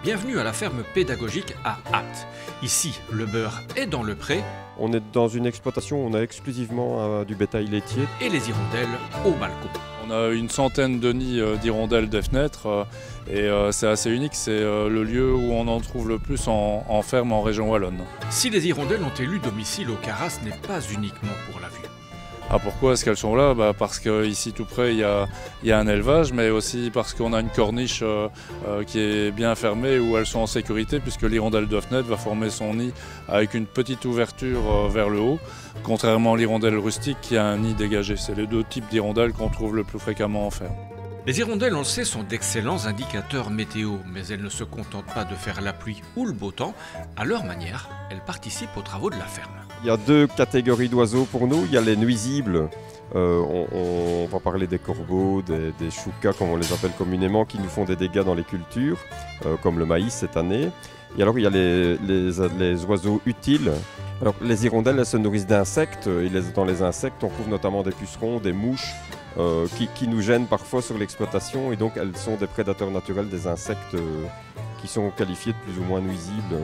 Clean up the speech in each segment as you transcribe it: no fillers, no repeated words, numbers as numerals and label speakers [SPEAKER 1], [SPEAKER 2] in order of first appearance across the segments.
[SPEAKER 1] Bienvenue à la ferme pédagogique à Ath. Ici, le beurre est dans le pré.
[SPEAKER 2] On est dans une exploitation où on a exclusivement du bétail laitier.
[SPEAKER 1] Et les hirondelles au balcon.
[SPEAKER 3] On a une centaine de nids d'hirondelles des fenêtres et c'est assez unique, c'est le lieu où on en trouve le plus en ferme en région wallonne.
[SPEAKER 1] Si les hirondelles ont élu domicile au Carat, ce n'est pas uniquement pour la vue.
[SPEAKER 3] Ah, pourquoi est-ce qu'elles sont là? Parce qu'ici tout près il y a un élevage, mais aussi parce qu'on a une corniche qui est bien fermée où elles sont en sécurité, puisque l'hirondelle de fenêtre va former son nid avec une petite ouverture vers le haut, contrairement à l'hirondelle rustique qui a un nid dégagé. C'est les deux types d'hirondelles qu'on trouve le plus fréquemment en ferme.
[SPEAKER 1] Les hirondelles, on le sait, sont d'excellents indicateurs météo, mais elles ne se contentent pas de faire la pluie ou le beau temps. À leur manière, elles participent aux travaux de la ferme.
[SPEAKER 2] Il y a deux catégories d'oiseaux pour nous. Il y a les nuisibles. On va parler des corbeaux, des choucas, comme on les appelle communément, qui nous font des dégâts dans les cultures, comme le maïs cette année. Et alors il y a les oiseaux utiles. Alors les hirondelles, elles se nourrissent d'insectes, et dans les insectes, on trouve notamment des pucerons, des mouches, qui nous gênent parfois sur l'exploitation, et donc elles sont des prédateurs naturels des insectes qui sont qualifiés de plus ou moins nuisibles,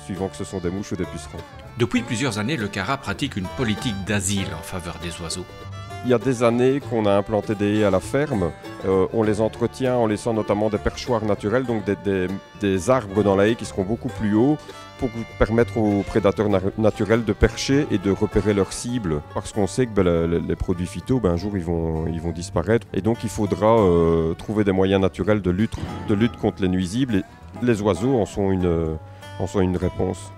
[SPEAKER 2] suivant que ce sont des mouches ou des pucerons.
[SPEAKER 1] Depuis plusieurs années, le Carat pratique une politique d'asile en faveur des oiseaux.
[SPEAKER 2] Il y a des années qu'on a implanté des haies à la ferme. On les entretient en laissant notamment des perchoirs naturels, donc des arbres dans la haie qui seront beaucoup plus hauts pour permettre aux prédateurs naturels de percher et de repérer leurs cibles. Parce qu'on sait que les produits phyto, un jour, ils vont disparaître. Et donc, il faudra trouver des moyens naturels de lutte contre les nuisibles. Et les oiseaux en sont une réponse.